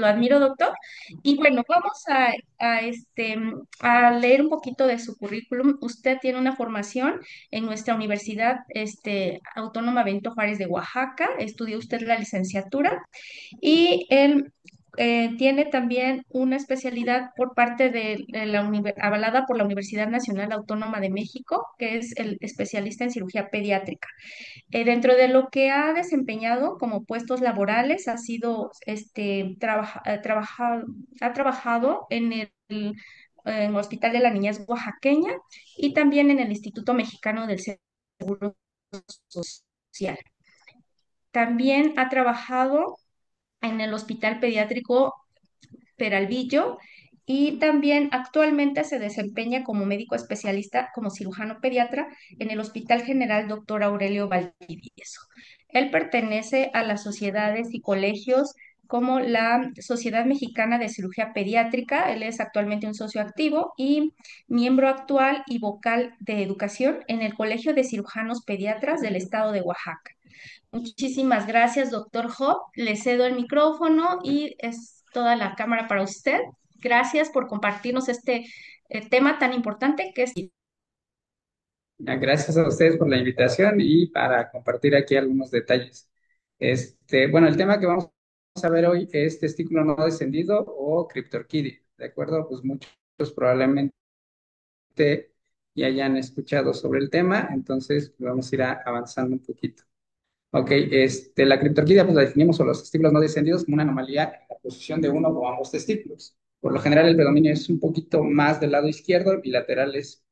lo admiro, doctor. Y bueno, vamos a leer un poquito de su currículum. Usted tiene una formación en nuestra Universidad Autónoma Benito Juárez de Oaxaca. Estudió usted la licenciatura y él tiene también una especialidad por parte de avalada por la Universidad Nacional Autónoma de México, que es el especialista en cirugía pediátrica. Dentro de lo que ha desempeñado como puestos laborales, ha sido, ha trabajado en el Hospital de la Niñez Oaxaqueña y también en el Instituto Mexicano del Seguro Social. También ha trabajado en el Hospital Pediátrico Peralvillo y también actualmente se desempeña como médico especialista, como cirujano pediatra en el Hospital General Dr. Aurelio Valdivieso. Él pertenece a las sociedades y colegios como la Sociedad Mexicana de Cirugía Pediátrica. Él es actualmente un socio activo y miembro actual y vocal de educación en el Colegio de Cirujanos Pediatras del Estado de Oaxaca. Muchísimas gracias, doctor Job. Le cedo el micrófono y es toda la cámara para usted. Gracias por compartirnos este tema tan importante que es. Gracias a ustedes por la invitación y para compartir aquí algunos detalles. Bueno, el tema que vamos a ver hoy es testículo no descendido o criptorquidia, ¿de acuerdo? Pues muchos probablemente ya hayan escuchado sobre el tema, entonces vamos a ir avanzando un poquito. Ok, la criptorquidia pues la definimos o los testículos no descendidos como una anomalía en la posición de uno o ambos testículos. Por lo general el predominio es un poquito más del lado izquierdo, bilateral es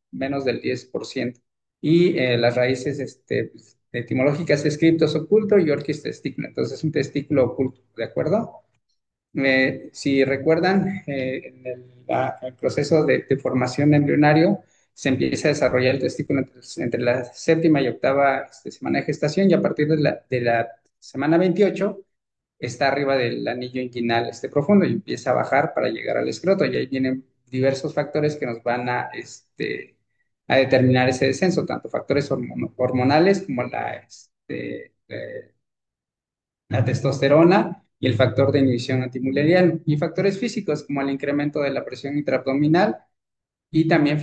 menos del 10%. Y las raíces pues, etimológicas es criptos oculto y orquis testículo. Entonces es un testículo oculto, ¿de acuerdo? Si recuerdan, el proceso de formación embrionario se empieza a desarrollar el testículo entre la séptima y octava semana de gestación y a partir de la semana 28 está arriba del anillo inguinal profundo y empieza a bajar para llegar al escroto y ahí vienen diversos factores que nos van a determinar ese descenso, tanto factores hormonales como la testosterona y el factor de inhibición antimuleriano, y factores físicos como el incremento de la presión intraabdominal y también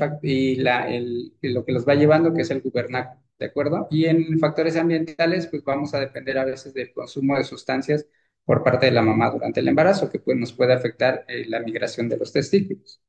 lo que los va llevando, que es el gubernáculo, ¿de acuerdo? Y en factores ambientales, pues vamos a depender a veces del consumo de sustancias por parte de la mamá durante el embarazo, que pues, nos puede afectar la migración de los testículos.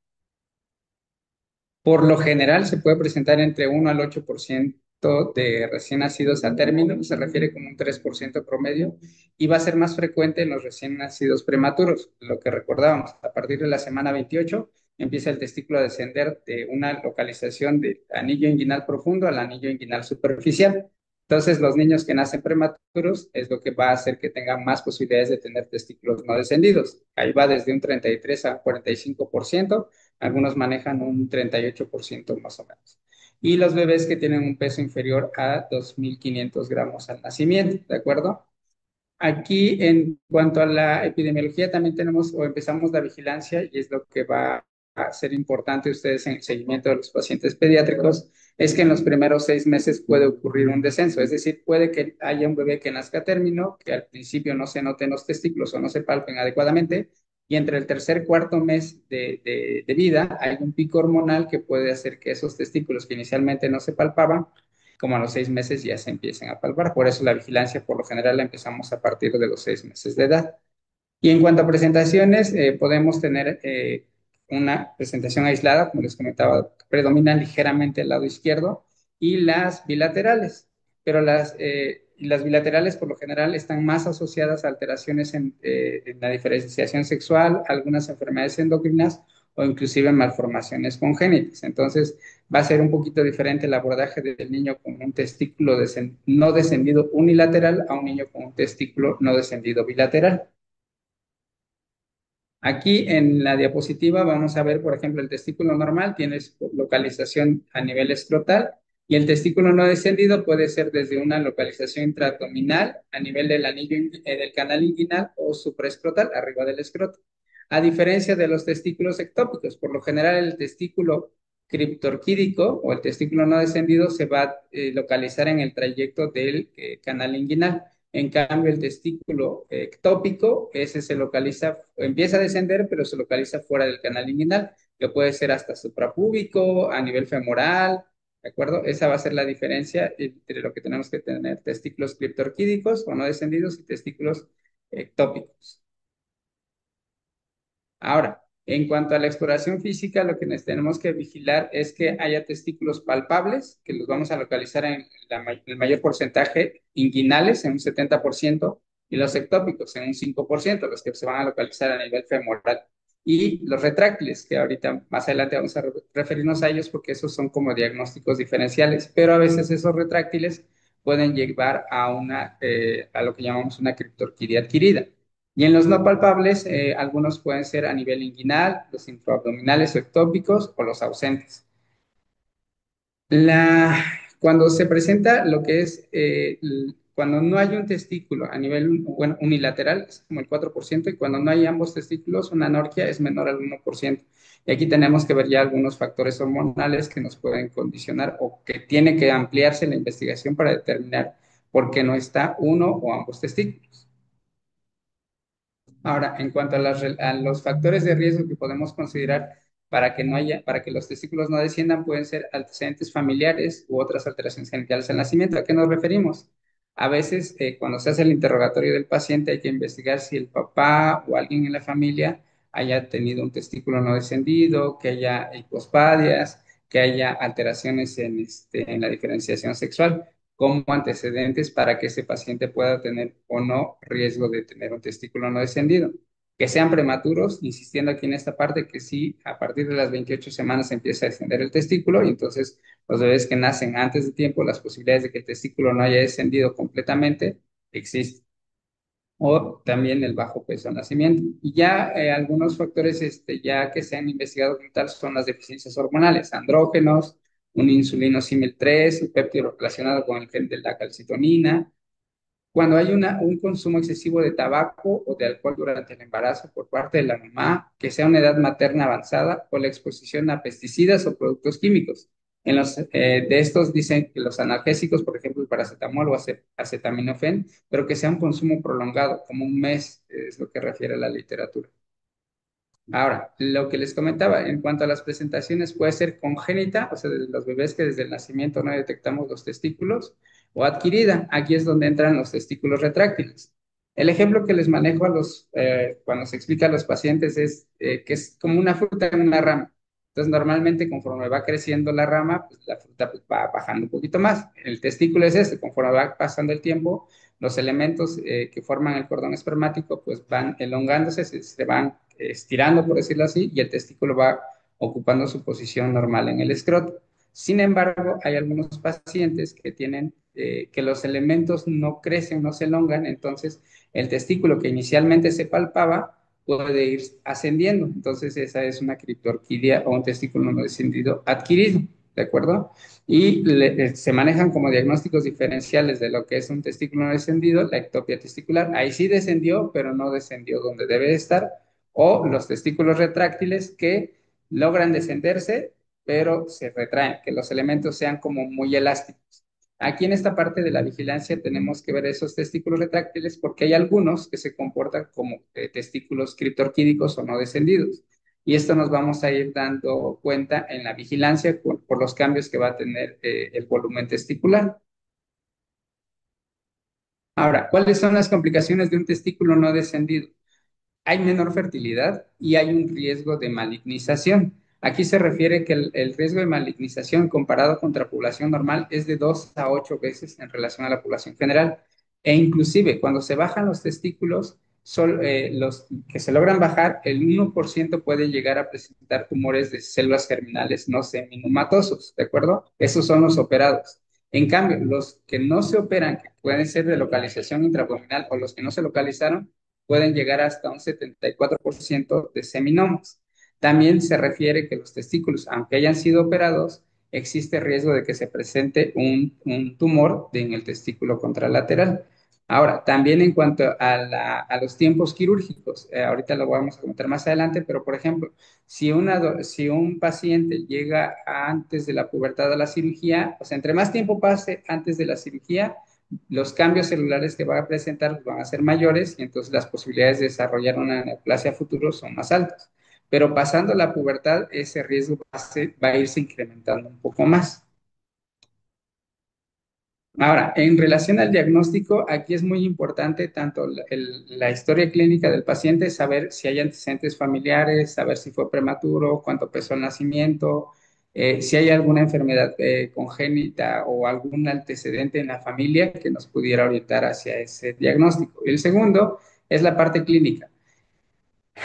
Por lo general se puede presentar entre 1 al 8% de recién nacidos a término, se refiere como un 3% promedio, y va a ser más frecuente en los recién nacidos prematuros, lo que recordábamos. A partir de la semana 28 empieza el testículo a descender de una localización de anillo inguinal profundo al anillo inguinal superficial. Entonces, los niños que nacen prematuros es lo que va a hacer que tengan más posibilidades de tener testículos no descendidos. Ahí va desde un 33 a 45%, algunos manejan un 38% más o menos. Y los bebés que tienen un peso inferior a 2.500 gramos al nacimiento, ¿de acuerdo? Aquí, en cuanto a la epidemiología, también tenemos o empezamos la vigilancia y es lo que va a ser importante ustedes en el seguimiento de los pacientes pediátricos, es que en los primeros 6 meses puede ocurrir un descenso, es decir, puede que haya un bebé que nazca a término, que al principio no se noten los testículos o no se palpen adecuadamente, y entre el tercer cuarto mes de vida hay un pico hormonal que puede hacer que esos testículos que inicialmente no se palpaban como a los 6 meses ya se empiecen a palpar. Por eso la vigilancia por lo general la empezamos a partir de los 6 meses de edad. Y en cuanto a presentaciones, podemos tener una presentación aislada, como les comentaba, predominan ligeramente el lado izquierdo y las bilaterales, pero las bilaterales por lo general están más asociadas a alteraciones en la diferenciación sexual, algunas enfermedades endocrinas o inclusive malformaciones congénitas. Entonces, va a ser un poquito diferente el abordaje del niño con un testículo no descendido unilateral a un niño con un testículo no descendido bilateral. Aquí en la diapositiva vamos a ver, por ejemplo, el testículo normal tiene localización a nivel escrotal y el testículo no descendido puede ser desde una localización intraabdominal a nivel del anillo del canal inguinal o supraescrotal, arriba del escroto. A diferencia de los testículos ectópicos, por lo general el testículo criptorquídico o el testículo no descendido se va a localizar en el trayecto del canal inguinal. En cambio, el testículo ectópico, ese se localiza, empieza a descender, pero se localiza fuera del canal inguinal, que puede ser hasta suprapúbico, a nivel femoral, ¿de acuerdo? Esa va a ser la diferencia entre lo que tenemos que tener, testículos criptorquídicos o no descendidos y testículos ectópicos. Ahora, en cuanto a la exploración física, lo que nos tenemos que vigilar es que haya testículos palpables, que los vamos a localizar en el mayor porcentaje, inguinales en un 70% y los ectópicos en un 5%, los que se van a localizar a nivel femoral. Y los retráctiles, que ahorita más adelante vamos a referirnos a ellos porque esos son como diagnósticos diferenciales, pero a veces esos retráctiles pueden llevar a lo que llamamos una criptorquidia adquirida. Y en los no palpables, algunos pueden ser a nivel inguinal, los intraabdominales o ectópicos o los ausentes. La, Cuando se presenta lo que es, cuando no hay un testículo a nivel bueno, unilateral, es como el 4%, y cuando no hay ambos testículos, una anorquia es menor al 1%. Y aquí tenemos que ver ya algunos factores hormonales que nos pueden condicionar o que tiene que ampliarse la investigación para determinar por qué no está uno o ambos testículos. Ahora, en cuanto a, a los factores de riesgo que podemos considerar para que los testículos no desciendan, pueden ser antecedentes familiares u otras alteraciones genitales al nacimiento. ¿A qué nos referimos? A veces, cuando se hace el interrogatorio del paciente, hay que investigar si el papá o alguien en la familia haya tenido un testículo no descendido, que haya hipospadias, que haya alteraciones en la diferenciación sexual como antecedentes para que ese paciente pueda tener o no riesgo de tener un testículo no descendido. Que sean prematuros, insistiendo aquí en esta parte que sí, a partir de las 28 semanas empieza a descender el testículo y entonces los bebés que nacen antes de tiempo, las posibilidades de que el testículo no haya descendido completamente existen o también el bajo peso al nacimiento. Y ya algunos factores ya que se han investigado como tal son las deficiencias hormonales, andrógenos, un insulino símil 3, el péptido relacionado con el gen de la calcitonina, cuando hay un consumo excesivo de tabaco o de alcohol durante el embarazo por parte de la mamá, que sea una edad materna avanzada o la exposición a pesticidas o productos químicos. De estos dicen que los analgésicos, por ejemplo, el paracetamol o acetaminofén, pero que sea un consumo prolongado, como un mes, es lo que refiere la literatura. Ahora, lo que les comentaba, en cuanto a las presentaciones, puede ser congénita, o sea, de los bebés que desde el nacimiento no detectamos los testículos, o adquirida. Aquí es donde entran los testículos retráctiles. El ejemplo que les manejo cuando se explica a los pacientes es que es como una fruta en una rama. Entonces, normalmente conforme va creciendo la rama, pues, la fruta pues, va bajando un poquito más. El testículo es este, conforme va pasando el tiempo, los elementos que forman el cordón espermático pues van elongándose, se van estirando, por decirlo así, y el testículo va ocupando su posición normal en el escroto. Sin embargo, hay algunos pacientes que tienen que los elementos no crecen, no se elongan, entonces el testículo que inicialmente se palpaba puede ir ascendiendo. Entonces, esa es una criptorquidia o un testículo no descendido adquirido, ¿de acuerdo? Y se manejan como diagnósticos diferenciales de lo que es un testículo no descendido, la ectopia testicular. Ahí sí descendió, pero no descendió donde debe estar, o los testículos retráctiles que logran descenderse, pero se retraen, que los elementos sean como muy elásticos. Aquí en esta parte de la vigilancia tenemos que ver esos testículos retráctiles porque hay algunos que se comportan como testículos criptorquídicos o no descendidos. Y esto nos vamos a ir dando cuenta en la vigilancia por los cambios que va a tener el volumen testicular. Ahora, ¿cuáles son las complicaciones de un testículo no descendido? Hay menor fertilidad y hay un riesgo de malignización. Aquí se refiere que el riesgo de malignización comparado contra la población normal es de 2 a 8 veces en relación a la población general. E inclusive cuando se bajan los testículos, los que se logran bajar, el 1% puede llegar a presentar tumores de células germinales no seminumatosos, ¿de acuerdo? Esos son los operados. En cambio, los que no se operan, que pueden ser de localización intraabdominal o los que no se localizaron, pueden llegar hasta un 74% de seminomas. También se refiere que los testículos, aunque hayan sido operados, existe riesgo de que se presente un tumor en el testículo contralateral. Ahora, también en cuanto a los tiempos quirúrgicos, ahorita lo vamos a comentar más adelante, pero por ejemplo, si un paciente llega antes de la pubertad a la cirugía, o sea, entre más tiempo pase antes de la cirugía, los cambios celulares que va a presentar van a ser mayores y entonces las posibilidades de desarrollar una neoplasia a futuro son más altas. Pero pasando la pubertad, ese riesgo va a irse incrementando un poco más. Ahora, en relación al diagnóstico, aquí es muy importante tanto la historia clínica del paciente, saber si hay antecedentes familiares, saber si fue prematuro, cuánto pesó el nacimiento, si hay alguna enfermedad congénita o algún antecedente en la familia que nos pudiera orientar hacia ese diagnóstico. El segundo es la parte clínica.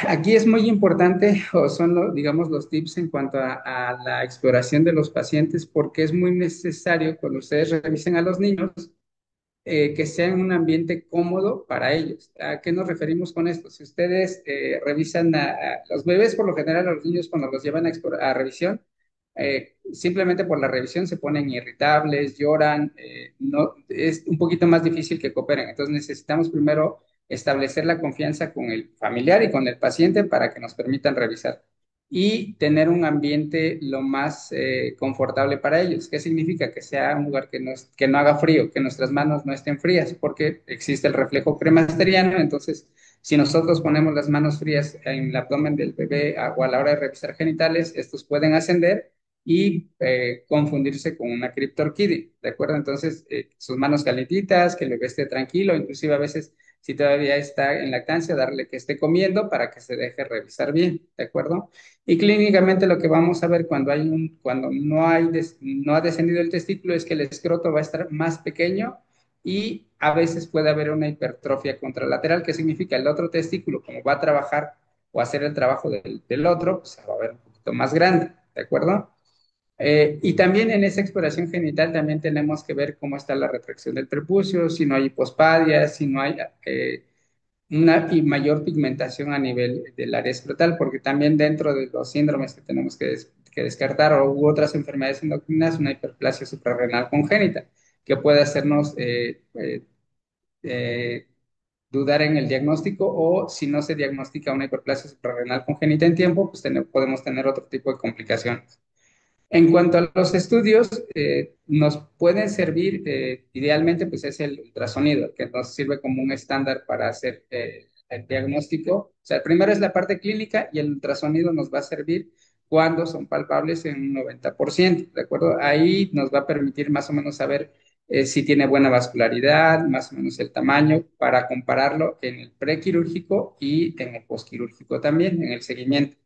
Aquí es muy importante, o son, digamos, los tips en cuanto a la exploración de los pacientes, porque es muy necesario cuando ustedes revisen a los niños que sea en un ambiente cómodo para ellos. ¿A qué nos referimos con esto? Si ustedes revisan a los bebés, por lo general, a los niños cuando los llevan a revisión, simplemente por la revisión se ponen irritables, lloran, no, es un poquito más difícil que cooperen. Entonces necesitamos primero establecer la confianza con el familiar y con el paciente para que nos permitan revisar y tener un ambiente lo más confortable para ellos. ¿Qué significa? Que sea un lugar que no haga frío, que nuestras manos no estén frías, porque existe el reflejo cremasteriano, entonces si nosotros ponemos las manos frías en el abdomen del bebé o a la hora de revisar genitales, estos pueden ascender y confundirse con una criptorquidia, ¿de acuerdo? Entonces, sus manos calientitas, que el bebé esté tranquilo, inclusive a veces, si todavía está en lactancia, darle que esté comiendo para que se deje revisar bien, ¿de acuerdo? Y clínicamente lo que vamos a ver cuando no ha descendido el testículo es que el escroto va a estar más pequeño y a veces puede haber una hipertrofia contralateral, que significa el otro testículo, como va a trabajar o hacer el trabajo del otro, pues se va a ver un poquito más grande, ¿de acuerdo? Y también en esa exploración genital también tenemos que ver cómo está la retracción del prepucio, si no hay hipospadia, si no hay una mayor pigmentación a nivel del área escrotal, porque también dentro de los síndromes que tenemos que descartar o u otras enfermedades endocrinas, una hiperplasia suprarrenal congénita, que puede hacernos eh, dudar en el diagnóstico o si no se diagnostica una hiperplasia suprarrenal congénita en tiempo, pues podemos tener otro tipo de complicaciones. En cuanto a los estudios, nos pueden servir, idealmente, pues es el ultrasonido, que nos sirve como un estándar para hacer el diagnóstico. O sea, el primero es la parte clínica y el ultrasonido nos va a servir cuando son palpables en un 90%, ¿de acuerdo? Ahí nos va a permitir más o menos saber si tiene buena vascularidad, más o menos el tamaño, para compararlo en el prequirúrgico y en el posquirúrgico también, en el seguimiento.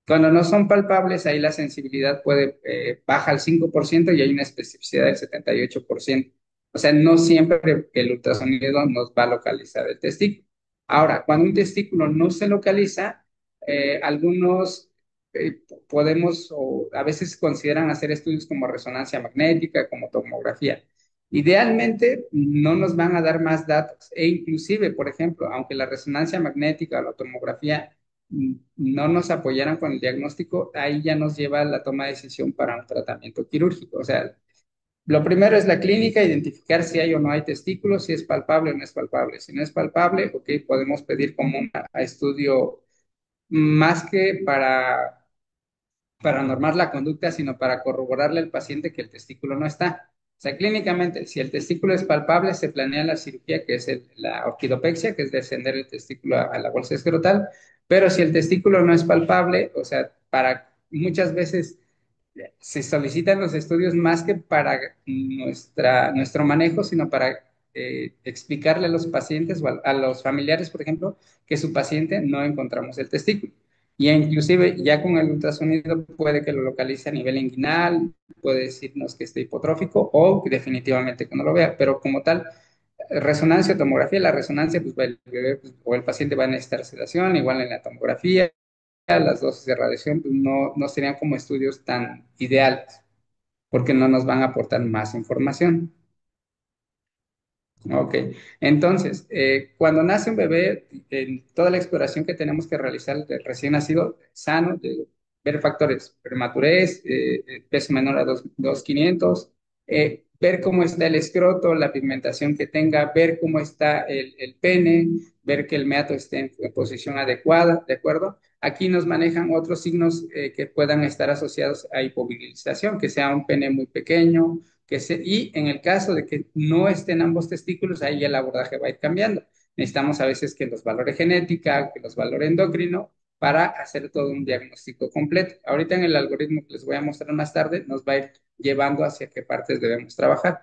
Cuando no son palpables, ahí la sensibilidad puede baja al 5% y hay una especificidad del 78%. O sea, no siempre el ultrasonido nos va a localizar el testículo. Ahora, cuando un testículo no se localiza, algunos podemos o a veces consideran hacer estudios como resonancia magnética, como tomografía. Idealmente no nos van a dar más datos e inclusive, por ejemplo, aunque la resonancia magnética o la tomografía no nos apoyaran con el diagnóstico, ahí ya nos lleva a la toma de decisión para un tratamiento quirúrgico. O sea, lo primero es la clínica, identificar si hay o no hay testículos, si es palpable o no es palpable. Si no es palpable, ok, podemos pedir como un estudio más que para normar la conducta, sino para corroborarle al paciente que el testículo no está. O sea, clínicamente, si el testículo es palpable, se planea la cirugía, que es la orquidopexia, que es descender el testículo a la bolsa escrotal, pero si el testículo no es palpable, o sea, para muchas veces se solicitan los estudios más que para nuestro manejo, sino para explicarle a los pacientes o a los familiares, por ejemplo, que su paciente no encontramos el testículo. Y inclusive ya con el ultrasonido puede que lo localice a nivel inguinal, puede decirnos que esté hipotrófico o que definitivamente que no lo vea, pero como tal, resonancia o tomografía, la resonancia, pues el bebé o el paciente va a necesitar sedación, igual en la tomografía, las dosis de radiación pues no serían como estudios tan ideales, porque no nos van a aportar más información. Ok, entonces, cuando nace un bebé, en toda la exploración que tenemos que realizar del recién nacido sano, de ver factores, prematurez, peso menor a 2.500, ver cómo está el escroto, la pigmentación que tenga, ver cómo está el pene, ver que el meato esté en posición adecuada, ¿de acuerdo? Aquí nos manejan otros signos que puedan estar asociados a hipovirilización, que sea un pene muy pequeño, y en el caso de que no estén ambos testículos, ahí el abordaje va a ir cambiando. Necesitamos a veces que los valore genética, que los valore endocrino, para hacer todo un diagnóstico completo. Ahorita en el algoritmo que les voy a mostrar más tarde, nos va a ir llevando hacia qué partes debemos trabajar.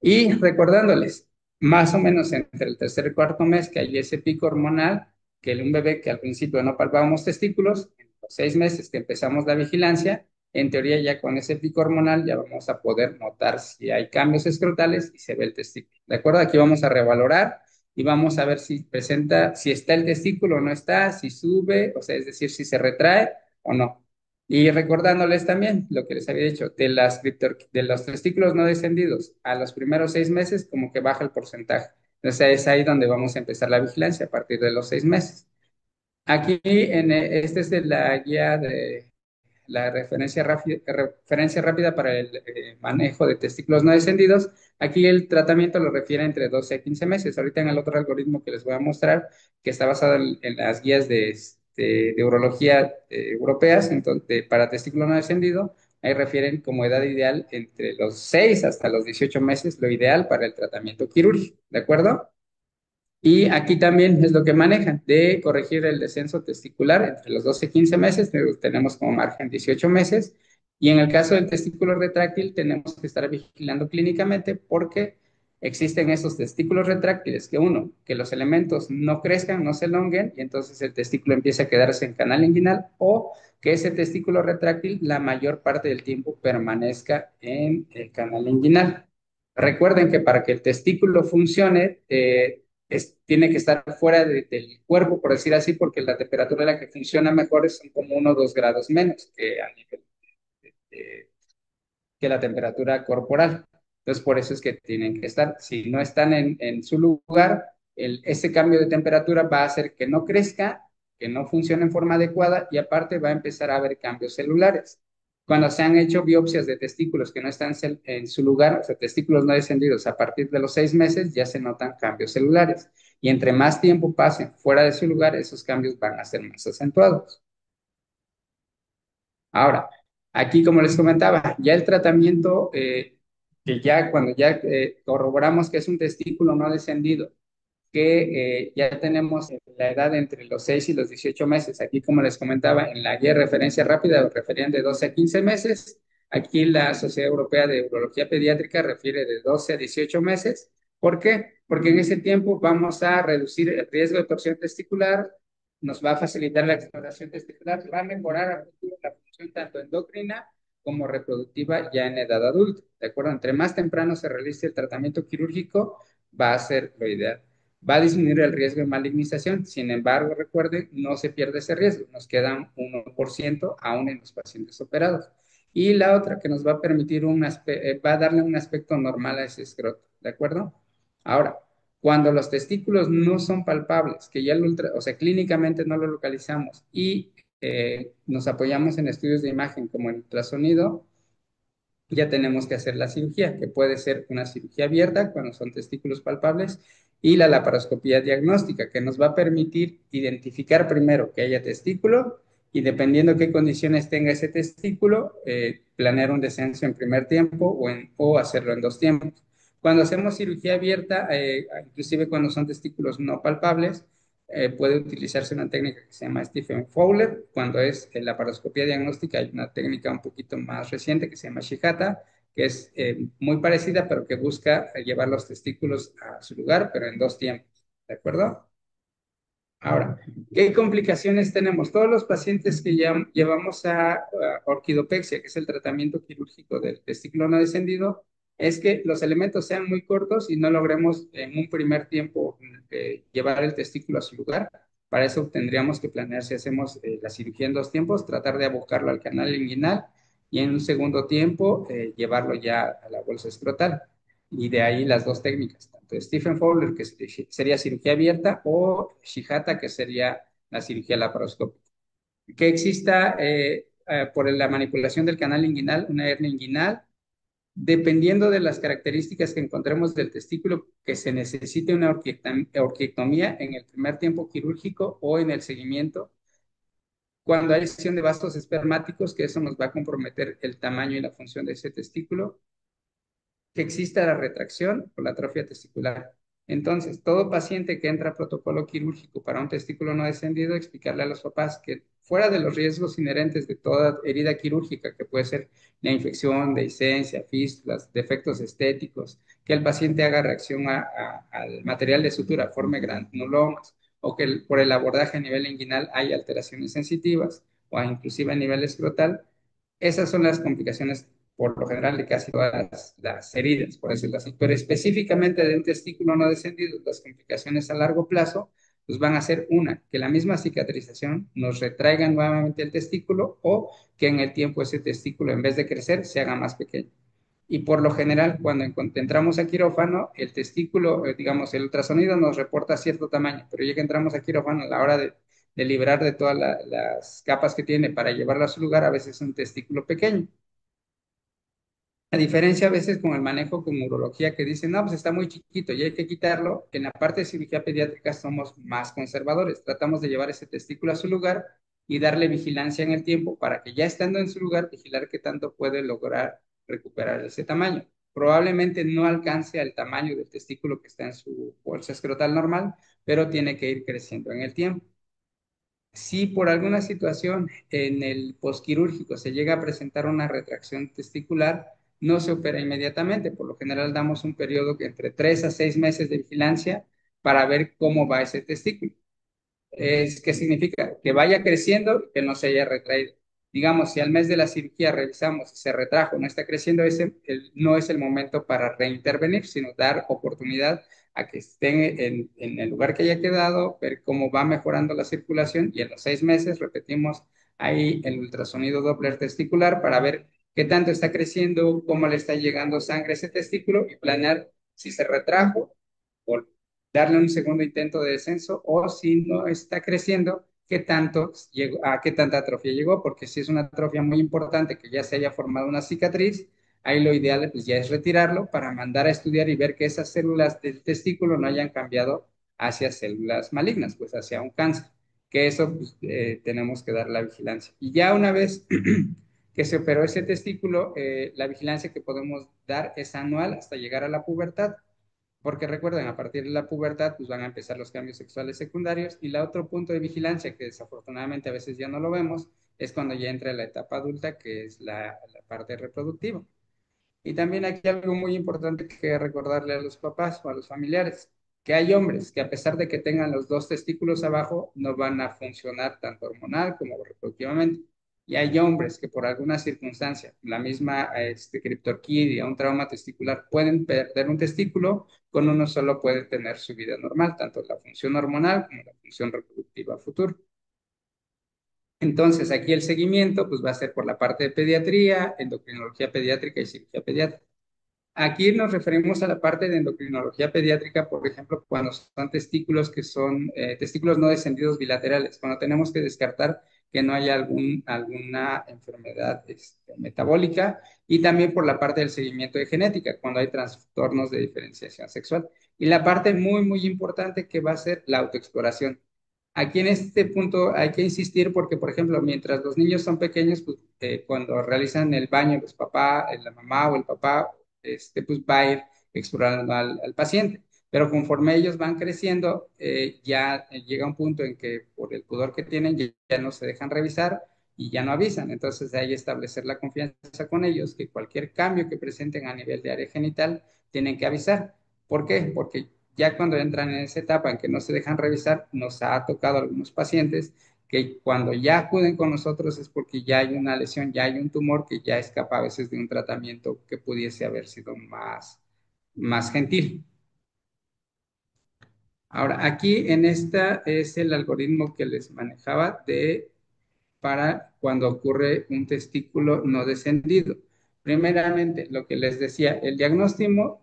Y recordándoles, más o menos entre el tercer y cuarto mes que hay ese pico hormonal, que un bebé que al principio no palpábamos testículos, en los 6 meses que empezamos la vigilancia, en teoría ya con ese pico hormonal ya vamos a poder notar si hay cambios escrotales y se ve el testículo. ¿De acuerdo? Aquí vamos a revalorar y vamos a ver si presenta, si está el testículo o no está, si sube, o sea, es decir, si se retrae o no. Y recordándoles también lo que les había dicho, de los testículos no descendidos a los primeros 6 meses, como que baja el porcentaje. Entonces es ahí donde vamos a empezar la vigilancia a partir de los 6 meses. Aquí, este es de la guía de la referencia rápida para el manejo de testículos no descendidos. Aquí el tratamiento lo refiere entre 12 a 15 meses. Ahorita en el otro algoritmo que les voy a mostrar, que está basado en las guías de urología europeas, entonces, para testículo no descendido, ahí refieren como edad ideal entre los 6 hasta los 18 meses, lo ideal para el tratamiento quirúrgico, ¿de acuerdo? Y aquí también es lo que manejan, de corregir el descenso testicular entre los 12 y 15 meses, tenemos como margen 18 meses, y en el caso del testículo retráctil tenemos que estar vigilando clínicamente porque existen esos testículos retráctiles que uno, que los elementos no crezcan, no se elonguen, y entonces el testículo empieza a quedarse en canal inguinal, o que ese testículo retráctil la mayor parte del tiempo permanezca en el canal inguinal. Recuerden que para que el testículo funcione, tiene que estar fuera del cuerpo, por decir así, porque la temperatura en la que funciona mejor son como 1 o 2 grados menos que a nivel de, que la temperatura corporal. Entonces, por eso es que tienen que estar. Si no están en su lugar, ese cambio de temperatura va a hacer que no crezca, que no funcione en forma adecuada y aparte va a empezar a haber cambios celulares. Cuando se han hecho biopsias de testículos que no están en su lugar, o sea, testículos no descendidos, a partir de los 6 meses ya se notan cambios celulares. Y entre más tiempo pasen fuera de su lugar, esos cambios van a ser más acentuados. Ahora, aquí, como les comentaba, ya el tratamiento, que ya cuando ya corroboramos que es un testículo no descendido, que ya tenemos la edad entre los 6 y los 18 meses. Aquí, como les comentaba, en la guía de referencia rápida referían de 12 a 15 meses. Aquí la Sociedad Europea de Urología Pediátrica refiere de 12 a 18 meses. ¿Por qué? Porque en ese tiempo vamos a reducir el riesgo de torsión testicular, nos va a facilitar la exploración testicular, va a mejorar a futuro la función tanto endocrina como reproductiva ya en edad adulta. ¿De acuerdo? Entre más temprano se realice el tratamiento quirúrgico, va a ser lo ideal. Va a disminuir el riesgo de malignización. Sin embargo, recuerden, no se pierde ese riesgo. Nos queda un 1% aún en los pacientes operados. Y la otra que nos va a permitir va a darle un aspecto normal a ese escroto, ¿de acuerdo? Ahora, cuando los testículos no son palpables, que ya o sea, clínicamente no lo localizamos y nos apoyamos en estudios de imagen como el ultrasonido, ya tenemos que hacer la cirugía, que puede ser una cirugía abierta cuando son testículos palpables y la laparoscopía diagnóstica, que nos va a permitir identificar primero que haya testículo y dependiendo qué condiciones tenga ese testículo, planear un descenso en primer tiempo o hacerlo en 2 tiempos. Cuando hacemos cirugía abierta, inclusive cuando son testículos no palpables, puede utilizarse una técnica que se llama Stephen Fowler. Cuando es la laparoscopía diagnóstica, hay una técnica un poquito más reciente que se llama Shihata, que es muy parecida, pero que busca llevar los testículos a su lugar, pero en 2 tiempos. ¿De acuerdo? Ahora, ¿qué complicaciones tenemos? Todos los pacientes que ya llevamos a orquidopexia, que es el tratamiento quirúrgico del testículo no descendido, es que los elementos sean muy cortos y no logremos en un primer tiempo llevar el testículo a su lugar. Para eso tendríamos que planear si hacemos la cirugía en 2 tiempos, tratar de abocarlo al canal inguinal y en un segundo tiempo llevarlo ya a la bolsa escrotal. Y de ahí las dos técnicas, tanto Stephen Fowler, que sería cirugía abierta, o Shihata, que sería la cirugía laparoscópica. Que exista por la manipulación del canal inguinal, una hernia inguinal, dependiendo de las características que encontremos del testículo, que se necesite una orquiectomía en el primer tiempo quirúrgico o en el seguimiento Cuando hay lesión de vastos espermáticos, que eso nos va a comprometer el tamaño y la función de ese testículo, que exista la retracción o la atrofia testicular. Entonces, todo paciente que entra a protocolo quirúrgico para un testículo no descendido, explicarle a los papás que fuera de los riesgos inherentes de toda herida quirúrgica, que puede ser la infección, dehiscencia, fístulas, defectos estéticos, que el paciente haga reacción al material de sutura, forme granulomas, o que por el abordaje a nivel inguinal hay alteraciones sensitivas, o inclusive a nivel escrotal, esas son las complicaciones por lo general de casi todas las heridas, por decirlo así, pero específicamente de un testículo no descendido, las complicaciones a largo plazo, pues van a ser una, que la misma cicatrización nos retraiga nuevamente el testículo o que en el tiempo ese testículo en vez de crecer se haga más pequeño. Y por lo general, cuando entramos a quirófano, el testículo, digamos, el ultrasonido nos reporta cierto tamaño, pero ya que entramos a quirófano, a la hora de librar de todas las capas que tiene para llevarlo a su lugar, a veces es un testículo pequeño. A diferencia a veces con el manejo con urología que dicen, no, pues está muy chiquito y hay que quitarlo, en la parte de cirugía pediátrica somos más conservadores. Tratamos de llevar ese testículo a su lugar y darle vigilancia en el tiempo para que ya estando en su lugar, vigilar qué tanto puede lograr recuperar ese tamaño. Probablemente no alcance al tamaño del testículo que está en su bolsa escrotal normal, pero tiene que ir creciendo en el tiempo. Si por alguna situación en el posquirúrgico se llega a presentar una retracción testicular, no se opera inmediatamente. Por lo general damos un periodo que entre 3 a 6 meses de vigilancia para ver cómo va ese testículo. ¿Qué significa? Que vaya creciendo y que no se haya retraído. Digamos, si al mes de la cirugía revisamos si se retrajo, no está creciendo, no es el momento para reintervenir, sino dar oportunidad a que estén en el lugar que haya quedado, ver cómo va mejorando la circulación y en los 6 meses repetimos ahí el ultrasonido Doppler testicular para ver qué tanto está creciendo, cómo le está llegando sangre a ese testículo y planear si se retrajo o darle un segundo intento de descenso o si no está creciendo, qué tanto llegó, a qué tanta atrofia llegó, porque si es una atrofia muy importante que ya se haya formado una cicatriz, ahí lo ideal pues ya es retirarlo para mandar a estudiar y ver que esas células del testículo no hayan cambiado hacia células malignas, pues hacia un cáncer, que eso pues, tenemos que dar la vigilancia. Y ya una vez que se operó ese testículo, la vigilancia que podemos dar es anual hasta llegar a la pubertad. Porque recuerden, a partir de la pubertad, pues van a empezar los cambios sexuales secundarios y el otro punto de vigilancia, que desafortunadamente a veces ya no lo vemos, es cuando ya entra la etapa adulta, que es la parte reproductiva. Y también aquí algo muy importante que recordarle a los papás o a los familiares, que hay hombres que a pesar de que tengan los dos testículos abajo, no van a funcionar tanto hormonal como reproductivamente. Y hay hombres que por alguna circunstancia, la misma criptorquidia, un trauma testicular, pueden perder un testículo, con uno solo puede tener su vida normal, tanto la función hormonal como la función reproductiva futura. Entonces, aquí el seguimiento pues, va a ser por la parte de pediatría, endocrinología pediátrica y cirugía pediátrica. Aquí nos referimos a la parte de endocrinología pediátrica, por ejemplo, cuando son testículos que son testículos no descendidos bilaterales, cuando tenemos que descartar que no haya alguna enfermedad metabólica y también por la parte del seguimiento de genética, cuando hay trastornos de diferenciación sexual. Y la parte muy, muy importante que va a ser la autoexploración. Aquí en este punto hay que insistir porque, por ejemplo, mientras los niños son pequeños, pues, cuando realizan el baño, los papás, la mamá o el papá, pues va a ir explorando al paciente. Pero conforme ellos van creciendo, ya llega un punto en que por el pudor que tienen ya no se dejan revisar y ya no avisan. Entonces, de ahí establecer la confianza con ellos, que cualquier cambio que presenten a nivel de área genital, tienen que avisar. ¿Por qué? Porque ya cuando entran en esa etapa en que no se dejan revisar, nos ha tocado a algunos pacientes que cuando ya acuden con nosotros es porque ya hay una lesión, ya hay un tumor que ya escapa a veces de un tratamiento que pudiese haber sido más gentil. Ahora, aquí en esta es el algoritmo que les manejaba para cuando ocurre un testículo no descendido. Primeramente, lo que les decía, el diagnóstico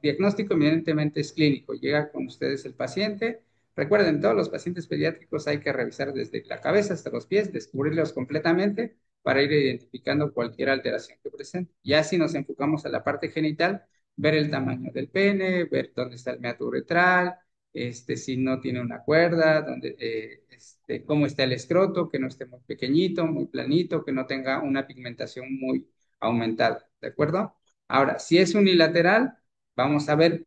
evidentemente es clínico. Llega con ustedes el paciente. Recuerden, todos los pacientes pediátricos hay que revisar desde la cabeza hasta los pies, descubrirlos completamente para ir identificando cualquier alteración que presente. Ya si nos enfocamos a la parte genital, ver el tamaño del pene, ver dónde está el meato uretral, si no tiene una cuerda, cómo está el escroto, que no esté muy pequeñito, muy planito, que no tenga una pigmentación muy aumentada, ¿de acuerdo? Ahora, si es unilateral, vamos a ver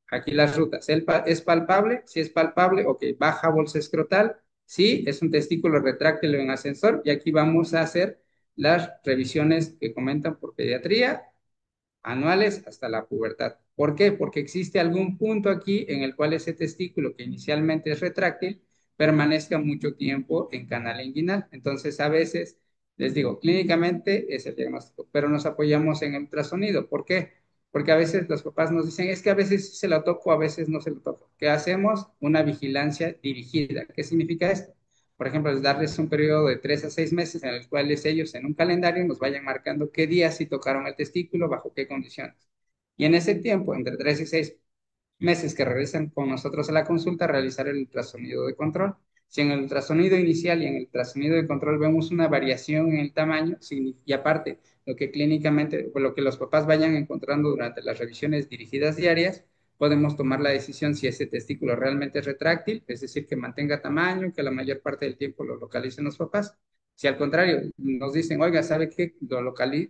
aquí las rutas. ¿Es palpable? Si es palpable, ok, baja bolsa escrotal. Sí, es un testículo retráctil en ascensor. Y aquí vamos a hacer las revisiones que comentan por pediatría anuales hasta la pubertad. ¿Por qué? Porque existe algún punto aquí en el cual ese testículo que inicialmente es retráctil permanezca mucho tiempo en canal inguinal. Entonces, a veces, les digo, clínicamente es el diagnóstico, pero nos apoyamos en el ultrasonido. ¿Por qué? Porque a veces los papás nos dicen, es que a veces sí se lo toco, a veces no se lo toco. ¿Qué hacemos? Una vigilancia dirigida. ¿Qué significa esto? Por ejemplo, es darles un periodo de 3 a 6 meses en el cual ellos en un calendario nos vayan marcando qué días sí tocaron el testículo, bajo qué condiciones. Y en ese tiempo, entre 3 y 6 meses que regresan con nosotros a la consulta, realizar el ultrasonido de control. Si en el ultrasonido inicial y en el ultrasonido de control vemos una variación en el tamaño, y aparte, lo que clínicamente, o lo que los papás vayan encontrando durante las revisiones dirigidas diarias, podemos tomar la decisión si ese testículo realmente es retráctil, es decir, que mantenga tamaño, que la mayor parte del tiempo lo localicen los papás. Si al contrario nos dicen, oiga, ¿sabe qué?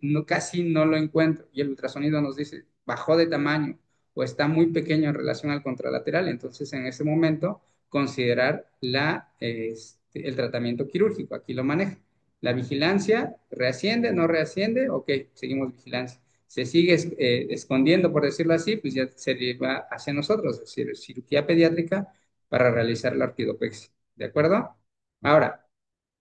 No, casi no lo encuentro, y el ultrasonido nos dice, bajó de tamaño o está muy pequeño en relación al contralateral, entonces en ese momento considerar el tratamiento quirúrgico. Aquí lo maneja. La vigilancia, ¿reasciende? ¿No reasciende? Ok, seguimos vigilancia. Se sigue escondiendo, por decirlo así, pues ya se va hacia nosotros, es decir, cirugía pediátrica para realizar la ortidopexia. ¿De acuerdo? Ahora,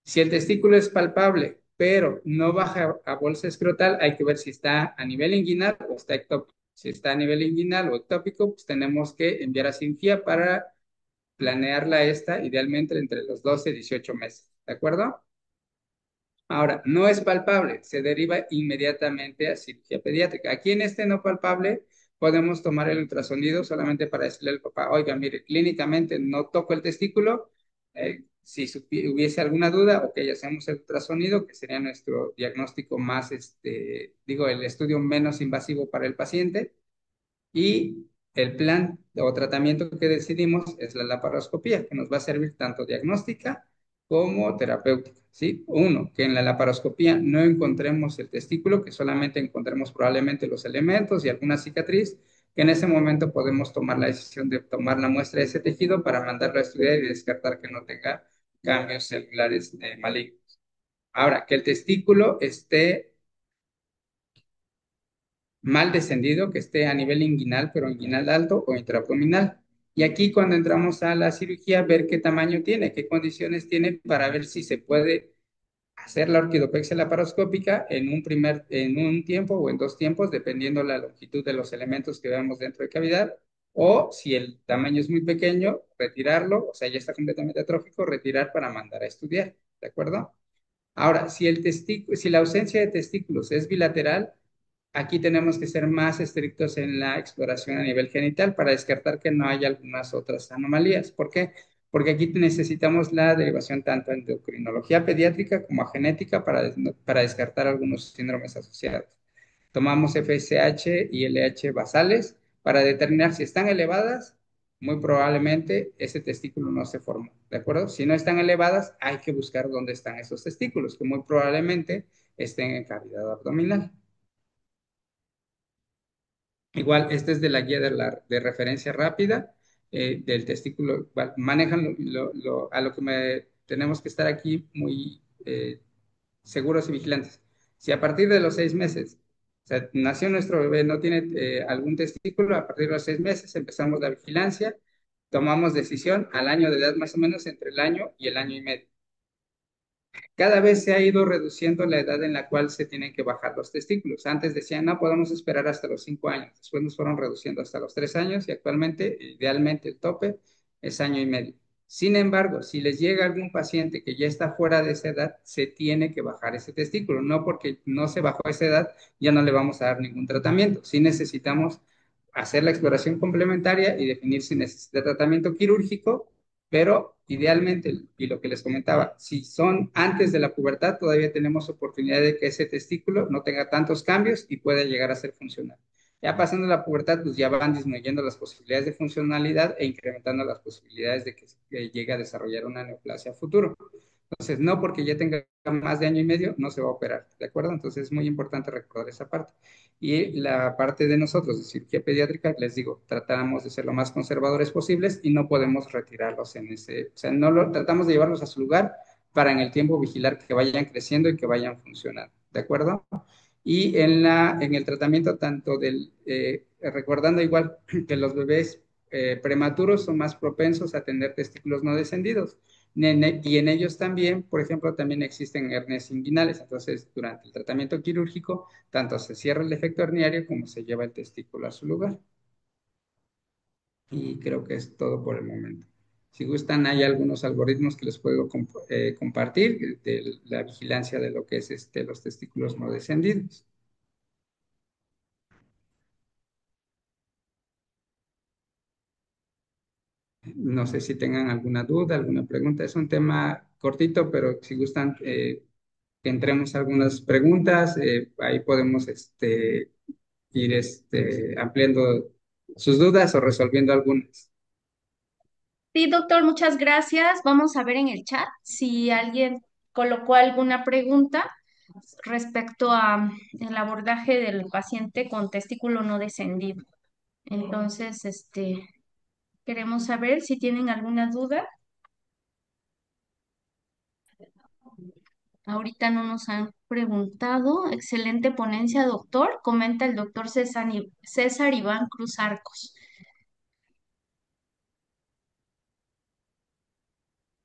si el testículo es palpable, pero no baja a bolsa escrotal, hay que ver si está a nivel inguinal o está ectópico. Si está a nivel inguinal o ectópico, pues tenemos que enviar a cirugía para planearla idealmente entre los 12 y 18 meses. ¿De acuerdo? Ahora, no es palpable, se deriva inmediatamente a cirugía pediátrica. Aquí en este no palpable podemos tomar el ultrasonido solamente para decirle al papá, oiga, mire, clínicamente no toco el testículo, si hubiese alguna duda, ok, hacemos el ultrasonido, que sería nuestro diagnóstico más, el estudio menos invasivo para el paciente, y el plan o tratamiento que decidimos es la laparoscopía, que nos va a servir tanto diagnóstica como terapéutica, ¿sí? Uno, que en la laparoscopía no encontremos el testículo, que solamente encontremos probablemente los elementos y alguna cicatriz, que en ese momento podemos tomar la decisión de tomar la muestra de ese tejido para mandarlo a estudiar y descartar que no tenga cambios celulares malignos. Ahora, que el testículo esté mal descendido, que esté a nivel inguinal, pero inguinal alto o intraabdominal. Y aquí cuando entramos a la cirugía, ver qué tamaño tiene, qué condiciones tiene para ver si se puede hacer la orquidopexia laparoscópica en un tiempo o en 2 tiempos, dependiendo la longitud de los elementos que veamos dentro de cavidad, o si el tamaño es muy pequeño, retirarlo, o sea, ya está completamente atrófico, retirar para mandar a estudiar, ¿de acuerdo? Ahora, si la ausencia de testículos es bilateral, aquí tenemos que ser más estrictos en la exploración a nivel genital para descartar que no haya algunas otras anomalías. ¿Por qué? Porque aquí necesitamos la derivación tanto a endocrinología pediátrica como a genética para descartar algunos síndromes asociados. Tomamos FSH y LH basales para determinar si están elevadas, muy probablemente ese testículo no se formó, ¿de acuerdo? Si no están elevadas, hay que buscar dónde están esos testículos, que muy probablemente estén en cavidad abdominal. Igual, este es de la guía de referencia rápida del testículo. Manejan a lo que tenemos que estar aquí muy seguros y vigilantes. Si a partir de los 6 meses, o sea, nació nuestro bebé, no tiene algún testículo, a partir de los 6 meses empezamos la vigilancia, tomamos decisión al año de edad más o menos entre el año y el año y medio. Cada vez se ha ido reduciendo la edad en la cual se tienen que bajar los testículos. Antes decían, no, podemos esperar hasta los 5 años. Después nos fueron reduciendo hasta los 3 años y actualmente, idealmente, el tope es año y medio. Sin embargo, si les llega algún paciente que ya está fuera de esa edad, se tiene que bajar ese testículo. No porque no se bajó a esa edad, ya no le vamos a dar ningún tratamiento. Sí necesitamos hacer la exploración complementaria y definir si necesita tratamiento quirúrgico, pero idealmente, y lo que les comentaba, si son antes de la pubertad, todavía tenemos oportunidad de que ese testículo no tenga tantos cambios y pueda llegar a ser funcional. Ya pasando la pubertad, pues ya van disminuyendo las posibilidades de funcionalidad e incrementando las posibilidades de que llegue a desarrollar una neoplasia a futuro. Entonces, no porque ya tenga más de año y medio, no se va a operar, ¿de acuerdo? Entonces, es muy importante recordar esa parte. Y la parte de nosotros, de cirugía pediátrica, les digo, tratamos de ser lo más conservadores posibles y no podemos retirarlos en ese, o sea, no lo, tratamos de llevarlos a su lugar para en el tiempo vigilar que vayan creciendo y que vayan funcionando, ¿de acuerdo? Y en el tratamiento tanto recordando igual que los bebés prematuros son más propensos a tener testículos no descendidos. Y en ellos también, por ejemplo, también existen hernias inguinales. Entonces, durante el tratamiento quirúrgico, tanto se cierra el defecto herniario como se lleva el testículo a su lugar. Y creo que es todo por el momento. Si gustan, hay algunos algoritmos que les puedo compartir de la vigilancia de lo que es los testículos no descendidos. No sé si tengan alguna duda, alguna pregunta. Es un tema cortito, pero si gustan que entremos a algunas preguntas, ahí podemos ir ampliando sus dudas o resolviendo algunas. Sí, doctor, muchas gracias. Vamos a ver en el chat si alguien colocó alguna pregunta respecto a el abordaje del paciente con testículo no descendido. Entonces, queremos saber si tienen alguna duda. Ahorita no nos han preguntado. Excelente ponencia, doctor. Comenta el doctor César Iván Cruz Arcos.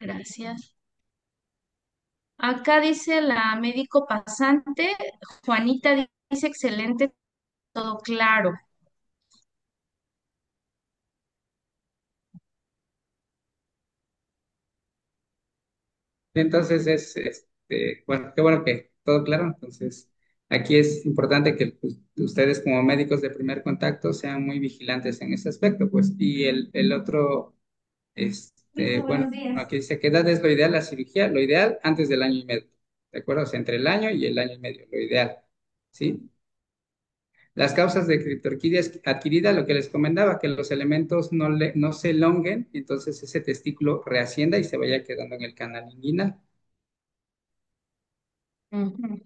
Gracias. Acá dice la médico pasante, Juanita dice excelente, todo claro. Entonces bueno, qué bueno que todo claro. Entonces, aquí es importante que pues, ustedes como médicos de primer contacto sean muy vigilantes en ese aspecto, pues. Y el otro, Listo, bueno, buenos días. aquí dice que edad es lo ideal, la cirugía, lo ideal antes del año y medio, ¿de acuerdo? O sea, entre el año y el año y medio, lo ideal, ¿sí? Las causas de criptorquidia adquirida, lo que les comentaba, que los elementos no se elonguen, entonces ese testículo reascienda y se vaya quedando en el canal inguinal. Ujú.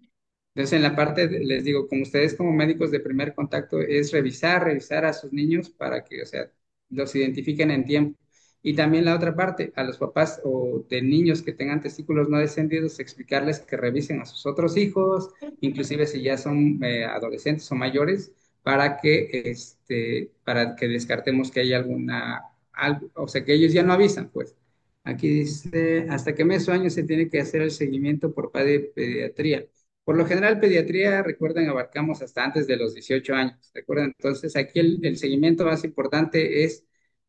Entonces, en la parte, les digo, como ustedes como médicos de primer contacto, es revisar a sus niños para que, o sea, los identifiquen en tiempo. Y también la otra parte, a los papás o de niños que tengan testículos no descendidos, explicarles que revisen a sus otros hijos, inclusive si ya son adolescentes o mayores, para que descartemos que hay o sea, que ellos ya no avisan, pues. Aquí dice, hasta que mes o año se tiene que hacer el seguimiento por parte de pediatría. Por lo general, pediatría, recuerden, abarcamos hasta antes de los 18 años, ¿recuerdan? Entonces, aquí el seguimiento más importante es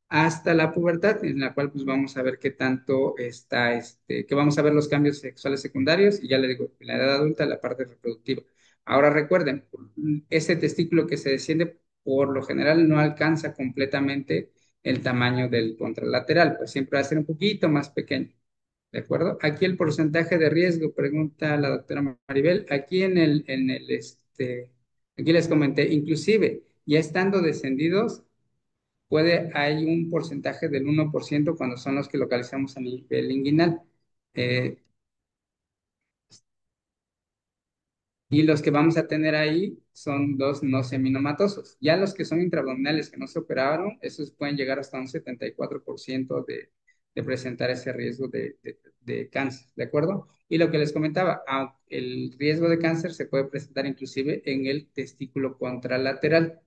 hasta la pubertad, en la cual pues vamos a ver qué tanto está, que vamos a ver los cambios sexuales secundarios y ya le digo, en la edad adulta, la parte reproductiva. Ahora recuerden, ese testículo que se desciende, por lo general no alcanza completamente el tamaño del contralateral, pues siempre va a ser un poquito más pequeño. ¿De acuerdo? Aquí el porcentaje de riesgo, pregunta la doctora Maribel. Aquí aquí les comenté, inclusive ya estando descendidos, hay un porcentaje del 1% cuando son los que localizamos a nivel inguinal. Eh, Y los que vamos a tener ahí son dos no seminomatosos. Ya los que son intraabdominales que no se operaron, esos pueden llegar hasta un 74% de presentar ese riesgo de cáncer, ¿de acuerdo? Y lo que les comentaba, el riesgo de cáncer se puede presentar inclusive en el testículo contralateral.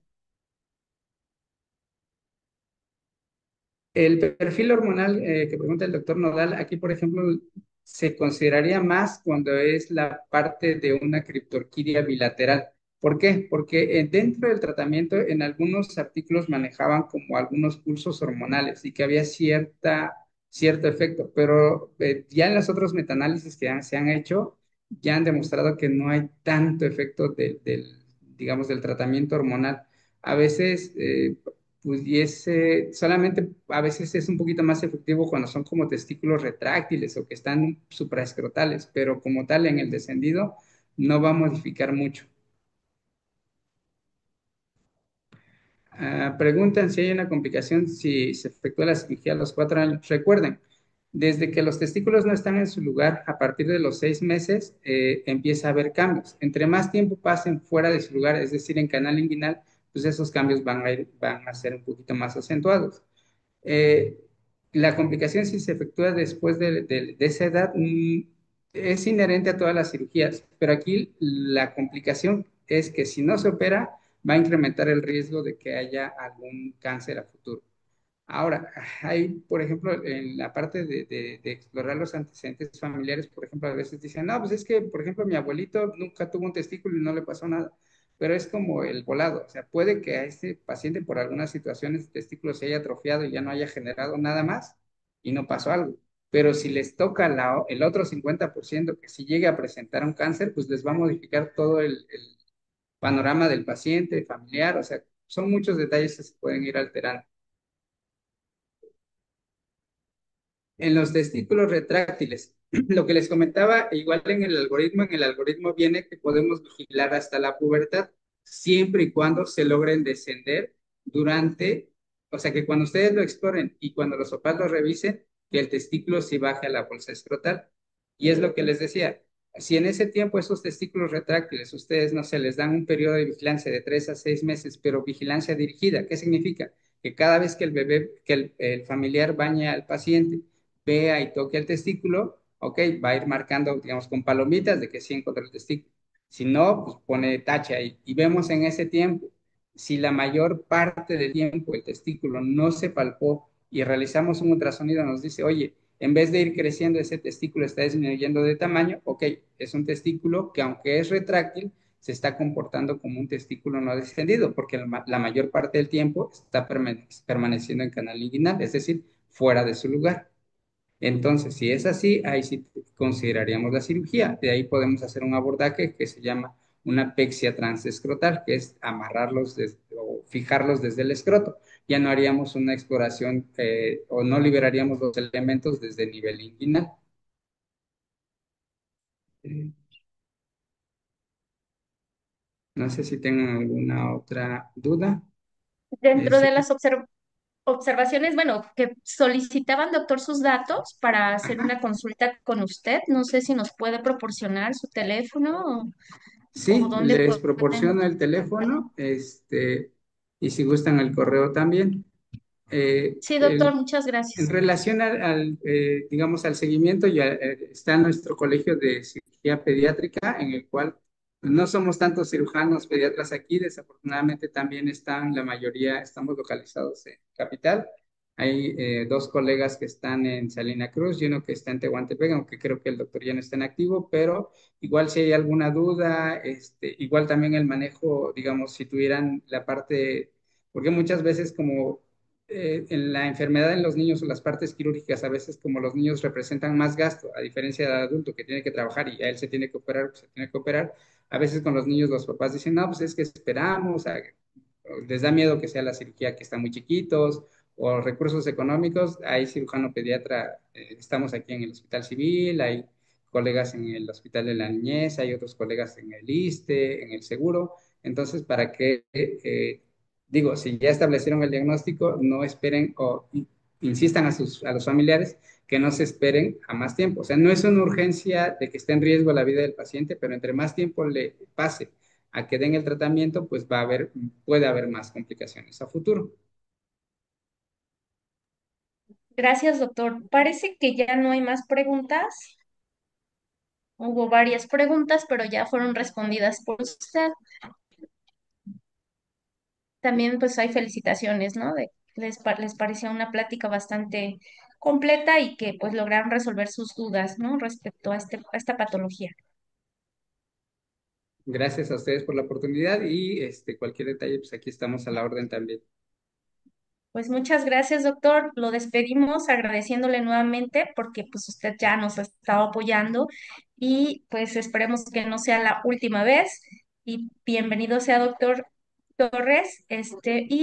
El perfil hormonal que pregunta el doctor Nodal, aquí, por ejemplo, se consideraría más cuando es la parte de una criptorquidia bilateral. ¿Por qué? Porque dentro del tratamiento, en algunos artículos manejaban como algunos pulsos hormonales y que había cierto efecto, pero ya en los otros metanálisis que se han hecho, ya han demostrado que no hay tanto efecto digamos, del tratamiento hormonal. A veces pudiese, solamente a veces es un poquito más efectivo cuando son como testículos retráctiles o que están supraescrotales, pero como tal en el descendido no va a modificar mucho. Preguntan si hay una complicación si se efectúa la cirugía a los 4 años. Recuerden, desde que los testículos no están en su lugar, a partir de los 6 meses, empieza a haber cambios. Entre más tiempo pasen fuera de su lugar, es decir, en canal inguinal, pues esos cambios van a ser un poquito más acentuados. Eh, la complicación, si se efectúa después de esa edad, es inherente a todas las cirugías, pero aquí la complicación es que si no se opera, va a incrementar el riesgo de que haya algún cáncer a futuro. Ahora, hay, por ejemplo, en la parte de explorar los antecedentes familiares, por ejemplo, a veces dicen, no, pues es que, por ejemplo, mi abuelito nunca tuvo un testículo y no le pasó nada, pero es como el volado, o sea, puede que a este paciente por algunas situaciones el testículo se haya atrofiado y ya no haya generado nada más y no pasó algo, pero si les toca el otro 50% que si llegue a presentar un cáncer, pues les va a modificar todo el panorama del paciente, familiar, o sea, son muchos detalles que se pueden ir alterando. En los testículos retráctiles, lo que les comentaba, igual en el algoritmo viene que podemos vigilar hasta la pubertad, siempre y cuando se logren descender durante, o sea, que cuando ustedes lo exploren y cuando los papás lo revisen, que el testículo sí baje a la bolsa escrotal. Y es lo que les decía, si en ese tiempo esos testículos retráctiles, ustedes, no sé, les dan un periodo de vigilancia de 3 a 6 meses, pero vigilancia dirigida, ¿qué significa? Que cada vez que el bebé, que el familiar baña al paciente, vea y toque el testículo, ok, va a ir marcando, digamos, con palomitas de que sí encontró el testículo. Si no, pues pone tache ahí. Y vemos en ese tiempo, si la mayor parte del tiempo el testículo no se palpó y realizamos un ultrasonido, nos dice, oye, en vez de ir creciendo, ese testículo está disminuyendo de tamaño, ok, es un testículo que aunque es retráctil, se está comportando como un testículo no descendido, porque la mayor parte del tiempo está permaneciendo en canal inguinal, es decir, fuera de su lugar. Entonces, si es así, ahí sí consideraríamos la cirugía. De ahí podemos hacer un abordaje que se llama una pexia transescrotal, que es amarrarlos o fijarlos desde el escroto. Ya no haríamos una exploración o no liberaríamos los elementos desde el nivel inguinal. Eh, no sé si tengan alguna otra duda. Dentro Sí. de las observaciones, bueno, que solicitaban, doctor, sus datos para hacer una Ajá. consulta con usted. No sé si nos puede proporcionar su teléfono o Sí, dónde les pueden proporciono el contactarlo. teléfono, y si gustan el correo también. Eh, Sí, doctor, el, muchas En gracias. relación digamos, al seguimiento, ya está nuestro colegio de cirugía pediátrica, en el cual pues, no somos tantos cirujanos pediatras aquí, desafortunadamente también están, la mayoría estamos localizados en Capital. Hay dos colegas que están en Salina Cruz y uno que está en Tehuantepec, aunque creo que el doctor ya no está en activo, pero igual si hay alguna duda, igual también el manejo, digamos, si tuvieran la parte, porque muchas veces como en la enfermedad en los niños o las partes quirúrgicas, a veces como los niños representan más gasto, a diferencia del adulto que tiene que trabajar y a él se tiene que operar, pues se tiene que operar, a veces con los niños los papás dicen, no, pues es que esperamos, les da miedo que sea la cirugía que están muy chiquitos o recursos económicos, hay cirujano pediatra, estamos aquí en el Hospital Civil, hay colegas en el Hospital de la Niñez, hay otros colegas en el ISSSTE, en el Seguro, entonces para que digo, si ya establecieron el diagnóstico, no esperen o insistan a los familiares que no se esperen a más tiempo. O sea, no es una urgencia de que esté en riesgo la vida del paciente, pero entre más tiempo le pase a que den el tratamiento, pues puede haber más complicaciones a futuro. Gracias, doctor. Parece que ya no hay más preguntas. Hubo varias preguntas, pero ya fueron respondidas por usted. También pues hay felicitaciones, ¿no? Les pareció una plática bastante completa y que pues lograron resolver sus dudas, ¿no? Respecto a, a esta patología. Gracias a ustedes por la oportunidad y cualquier detalle, pues aquí estamos a la orden también. Pues muchas gracias, doctor. Lo despedimos agradeciéndole nuevamente porque pues usted ya nos ha estado apoyando y pues esperemos que no sea la última vez. Y bienvenido sea, doctor Torres. Y